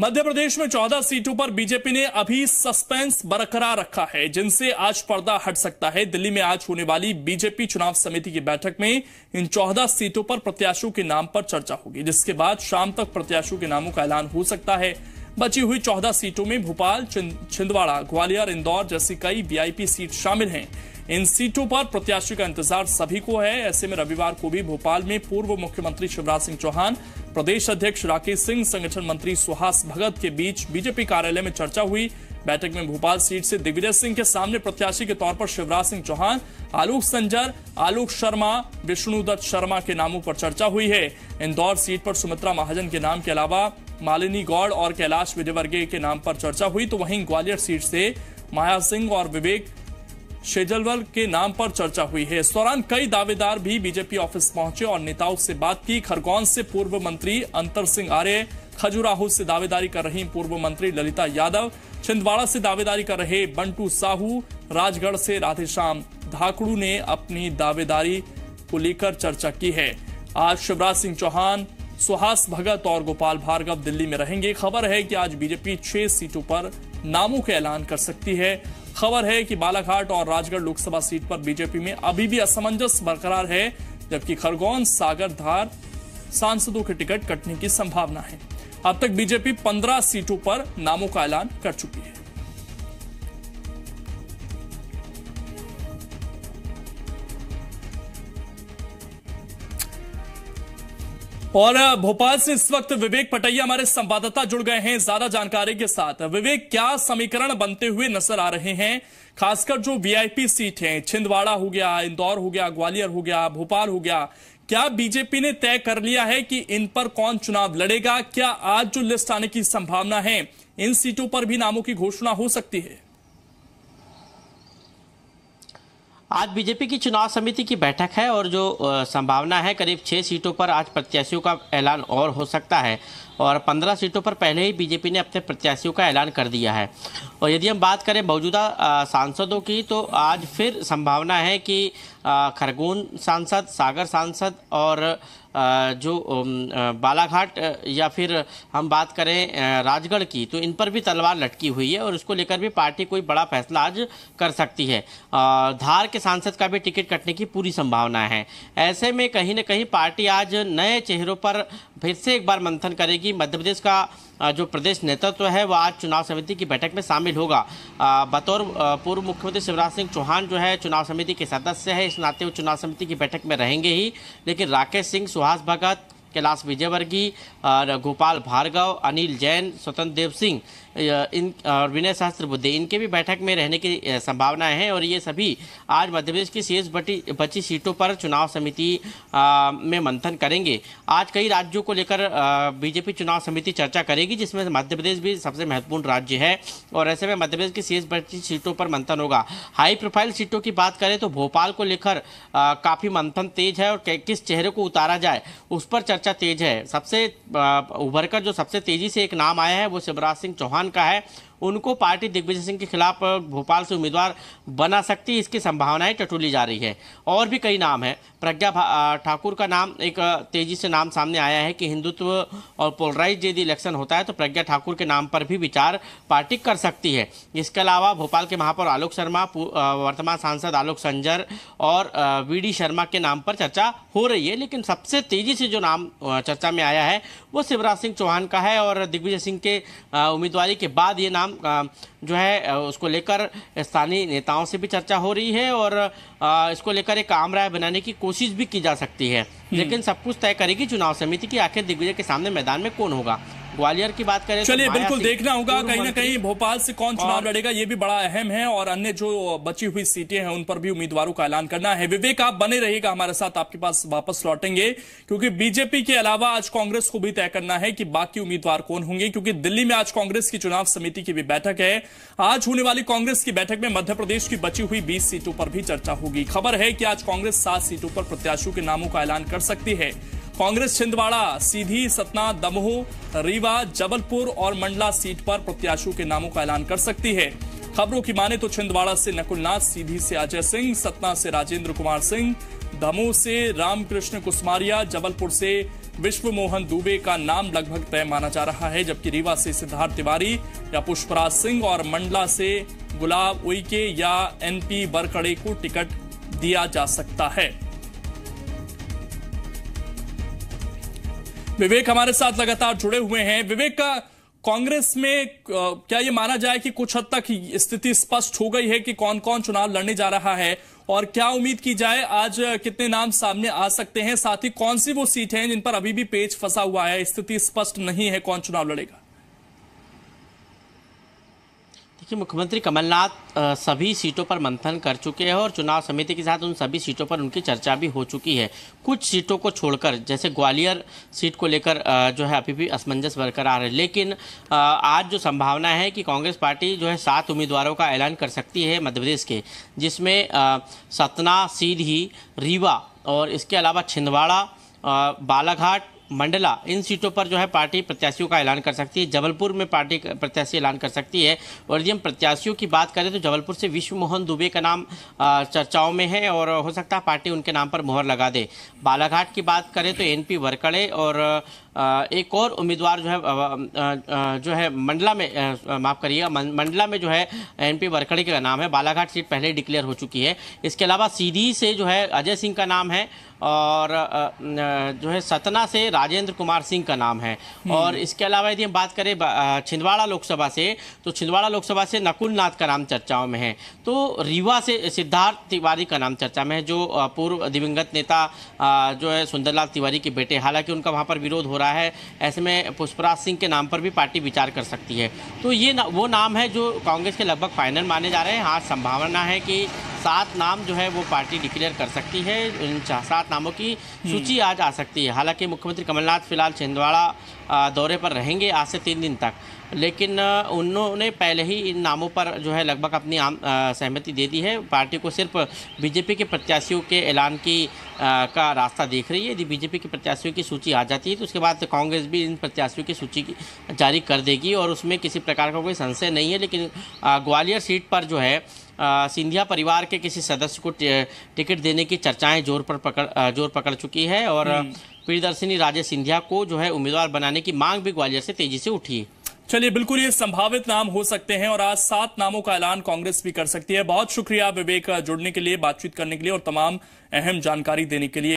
मध्य प्रदेश में 14 सीटों पर बीजेपी ने अभी सस्पेंस बरकरार रखा है, जिनसे आज पर्दा हट सकता है। दिल्ली में आज होने वाली बीजेपी चुनाव समिति की बैठक में इन 14 सीटों पर प्रत्याशियों के नाम पर चर्चा होगी, जिसके बाद शाम तक प्रत्याशियों के नामों का ऐलान हो सकता है। बची हुई 14 सीटों में भोपाल, छिंदवाड़ा, ग्वालियर, इंदौर जैसी कई वीआईपी सीट शामिल हैं। इन सीटों पर प्रत्याशी का इंतजार सभी को है। ऐसे में रविवार को भी भोपाल में पूर्व मुख्यमंत्री शिवराज सिंह चौहान, प्रदेश अध्यक्ष राकेश सिंह, संगठन मंत्री सुहास भगत के बीच बीजेपी कार्यालय में चर्चा हुई। बैठक में भोपाल सीट से दिग्विजय सिंह के सामने प्रत्याशी के तौर पर शिवराज सिंह चौहान, आलोक संजर, आलोक शर्मा, विष्णुदत्त शर्मा के नामों पर चर्चा हुई है। इंदौर सीट पर सुमित्रा महाजन के नाम के अलावा मालिनी गौड़ और कैलाश विजयवर्गीय के नाम पर चर्चा हुई। तो वहीं ग्वालियर सीट से माया सिंह और विवेक शेजलवल के नाम पर चर्चा हुई है। इस दौरान कई दावेदार भी बीजेपी ऑफिस पहुंचे और नेताओं से बात की। खरगोन से पूर्व मंत्री अंतर सिंह आर्य, खजुराहो से दावेदारी कर रही पूर्व मंत्री ललिता यादव, छिंदवाड़ा से दावेदारी कर रहे बंटू साहू, राजगढ़ से राधेश्याम धाकड़ू ने अपनी दावेदारी को लेकर चर्चा की है। आज शिवराज सिंह चौहान, सुहास भगत और गोपाल भार्गव दिल्ली में रहेंगे। खबर है कि आज बीजेपी 6 सीटों पर नामों का ऐलान कर सकती है। खबर है कि बालाघाट और राजगढ़ लोकसभा सीट पर बीजेपी में अभी भी असमंजस बरकरार है, जबकि खरगोन, सागर, धार सांसदों के टिकट कटने की संभावना है। अब तक बीजेपी 15 सीटों पर नामों का ऐलान कर चुकी है। और भोपाल से इस वक्त विवेक पटैया हमारे संवाददाता जुड़ गए हैं ज्यादा जानकारी के साथ। विवेक, क्या समीकरण बनते हुए नजर आ रहे हैं, खासकर जो वीआईपी सीट हैं, छिंदवाड़ा हो गया, इंदौर हो गया, ग्वालियर हो गया, भोपाल हो गया, क्या बीजेपी ने तय कर लिया है कि इन पर कौन चुनाव लड़ेगा? क्या आज जो लिस्ट आने की संभावना है, इन सीटों पर भी नामों की घोषणा हो सकती है? आज बीजेपी की चुनाव समिति की बैठक है और जो संभावना है करीब 6 सीटों पर आज प्रत्याशियों का ऐलान और हो सकता है और 15 सीटों पर पहले ही बीजेपी ने अपने प्रत्याशियों का ऐलान कर दिया है। और यदि हम बात करें मौजूदा सांसदों की, तो आज फिर संभावना है कि खरगोन सांसद, सागर सांसद और जो बालाघाट या फिर हम बात करें राजगढ़ की, तो इन पर भी तलवार लटकी हुई है और उसको लेकर भी पार्टी कोई बड़ा फैसला आज कर सकती है। धार के सांसद का भी टिकट कटने की पूरी संभावना है। ऐसे में कहीं न कहीं पार्टी आज नए चेहरों पर फिर से एक बार मंथन करेगी। मध्य प्रदेश का जो प्रदेश नेतृत्व है वह आज चुनाव समिति की बैठक में शामिल होगा। बतौर पूर्व मुख्यमंत्री शिवराज सिंह चौहान जो है चुनाव समिति के सदस्य है, इस नाते वो चुनाव समिति की बैठक में रहेंगे ही। लेकिन राकेश सिंह, सुहास भगत, कैलाश विजयवर्गीय, गोपाल भार्गव, अनिल जैन, स्वतंत्र देव सिंह और विनय सहस्त्रबुद्धे, इनके भी बैठक में रहने की संभावनाएं हैं और ये सभी आज मध्य प्रदेश की शेष बची सीटों पर चुनाव समिति में मंथन करेंगे। आज कई राज्यों को लेकर बीजेपी चुनाव समिति चर्चा करेगी, जिसमें मध्य प्रदेश भी सबसे महत्वपूर्ण राज्य है और ऐसे में मध्य प्रदेश की शेष बची सीटों पर मंथन होगा। हाई प्रोफाइल सीटों की बात करें तो भोपाल को लेकर काफ़ी मंथन तेज है और किस चेहरे को उतारा जाए उस पर चर्चा तेज है। सबसे उभरकर जो सबसे तेजी से एक नाम आया है वो शिवराज सिंह चौहान का है। उनको पार्टी दिग्विजय सिंह के खिलाफ भोपाल से उम्मीदवार बना सकती है, इसकी संभावनाएं टटोली जा रही है। और भी कई नाम है। प्रज्ञा ठाकुर का नाम एक तेजी से नाम सामने आया है कि हिंदुत्व और पोलराइज यदि इलेक्शन होता है तो प्रज्ञा ठाकुर के नाम पर भी विचार पार्टी कर सकती है। इसके अलावा भोपाल के महापौर आलोक शर्मा, वर्तमान सांसद आलोक संजर और वीडी शर्मा के नाम पर चर्चा हो रही है। लेकिन सबसे तेजी से जो नाम चर्चा में आया है वो शिवराज सिंह चौहान का है और दिग्विजय सिंह के उम्मीदवारी के बाद ये नाम जो है उसको लेकर स्थानीय नेताओं से भी चर्चा हो रही है और इसको लेकर एक आम राय बनाने की कोशिश भी की जा सकती है। लेकिन सब कुछ तय करेगी चुनाव समिति की आखिर दिग्विजय के सामने मैदान में कौन होगा। ग्वालियर की बात करें, चलिए बिल्कुल देखना होगा कहीं ना कहीं भोपाल से कौन चुनाव लड़ेगा, ये भी बड़ा अहम है और अन्य जो बची हुई सीटें हैं उन पर भी उम्मीदवारों का ऐलान करना है। विवेक, आप बने रहिएगा हमारे साथ, आपके पास वापस लौटेंगे, क्योंकि बीजेपी के अलावा आज कांग्रेस को भी तय करना है कि बाकी उम्मीदवार कौन होंगे, क्योंकि दिल्ली में आज कांग्रेस की चुनाव समिति की भी बैठक है। आज होने वाली कांग्रेस की बैठक में मध्य प्रदेश की बची हुई 20 सीटों पर भी चर्चा होगी। खबर है कि आज कांग्रेस 7 सीटों पर प्रत्याशियों के नामों का ऐलान कर सकती है। कांग्रेस छिंदवाड़ा, सीधी, सतना, दमोह, रीवा, जबलपुर और मंडला सीट पर प्रत्याशियों के नामों का ऐलान कर सकती है। खबरों की माने तो छिंदवाड़ा से नकुलनाथ, सीधी से अजय सिंह, सतना से राजेंद्र कुमार सिंह, दमोह से रामकृष्ण कुसमारिया, जबलपुर से विश्व मोहन दुबे का नाम लगभग तय माना जा रहा है, जबकि रीवा से सिद्धार्थ तिवारी या पुष्पराज सिंह और मंडला से गुलाब उइके या एनपी वरकड़े को टिकट दिया जा सकता है। विवेक हमारे साथ लगातार जुड़े हुए हैं। विवेक, का कांग्रेस में क्या ये माना जाए कि कुछ हद तक स्थिति स्पष्ट हो गई है कि कौन कौन चुनाव लड़ने जा रहा है, और क्या उम्मीद की जाए आज कितने नाम सामने आ सकते हैं, साथ ही कौन सी वो सीट हैं जिन पर अभी भी पेच फंसा हुआ है, स्थिति स्पष्ट नहीं है कौन चुनाव लड़ेगा? देखिए, मुख्यमंत्री कमलनाथ सभी सीटों पर मंथन कर चुके हैं और चुनाव समिति के साथ उन सभी सीटों पर उनकी चर्चा भी हो चुकी है। कुछ सीटों को छोड़कर, जैसे ग्वालियर सीट को लेकर जो है अभी भी असमंजस बरकरार है, लेकिन आज जो संभावना है कि कांग्रेस पार्टी जो है 7 उम्मीदवारों का ऐलान कर सकती है मध्य प्रदेश के, जिसमें सतना, सीधी, रीवा और इसके अलावा छिंदवाड़ा, बालाघाट, मंडला, इन सीटों पर जो है पार्टी प्रत्याशियों का ऐलान कर सकती है। जबलपुर में पार्टी प्रत्याशी ऐलान कर सकती है। और यदि हम प्रत्याशियों की बात करें तो जबलपुर से विश्व मोहन दुबे का नाम चर्चाओं में है और हो सकता है पार्टी उनके नाम पर मुहर लगा दे। बालाघाट की बात करें तो एनपी वरकड़े और एक और उम्मीदवार जो है मंडला में, माफ करिएगा, मंडला में जो है एनपी वरकड़े का नाम है। बालाघाट सीट पहले डिक्लेयर हो चुकी है। इसके अलावा सीधी से जो है अजय सिंह का नाम है और जो है सतना से राजेंद्र कुमार सिंह का नाम है। और इसके अलावा यदि हम बात करें छिंदवाड़ा लोकसभा से, तो छिंदवाड़ा लोकसभा से नकुल नाथ का नाम चर्चाओं में है। तो रीवा से सिद्धार्थ तिवारी का नाम चर्चा में है, जो पूर्व दिवंगत नेता जो है सुंदरलाल तिवारी के बेटे, हालांकि उनका वहाँ पर विरोध हो रहा है। ऐसे में पुष्पराज सिंह के नाम पर भी पार्टी विचार कर सकती है। तो ये वो नाम है जो कांग्रेस के लगभग फाइनल माने जा रहे हैं। हाँ, संभावना है कि 7 नाम जो है वो पार्टी डिक्लेयर कर सकती है। इन 7 नामों की सूची आज आ सकती है। हालांकि मुख्यमंत्री कमलनाथ फिलहाल छिंदवाड़ा दौरे पर रहेंगे आज से 3 दिन तक, लेकिन उन्होंने पहले ही इन नामों पर जो है लगभग अपनी सहमति दे दी है। पार्टी को सिर्फ बीजेपी के प्रत्याशियों के ऐलान का रास्ता देख रही है। यदि बीजेपी के प्रत्याशियों की सूची आ जाती है तो उसके बाद कांग्रेस भी इन प्रत्याशियों की सूची जारी कर देगी और उसमें किसी प्रकार का कोई संशय नहीं है। लेकिन ग्वालियर सीट पर जो है सिंधिया परिवार के किसी सदस्य को टिकट देने की चर्चाएं जोर पकड़ चुकी है और प्रियदर्शिनी राजे सिंधिया को जो है उम्मीदवार बनाने की मांग भी ग्वालियर से तेजी से उठी है। चलिए, बिल्कुल ये संभावित नाम हो सकते हैं और आज 7 नामों का ऐलान कांग्रेस भी कर सकती है। बहुत शुक्रिया विवेक जुड़ने के लिए, बातचीत करने के लिए और तमाम अहम जानकारी देने के लिए।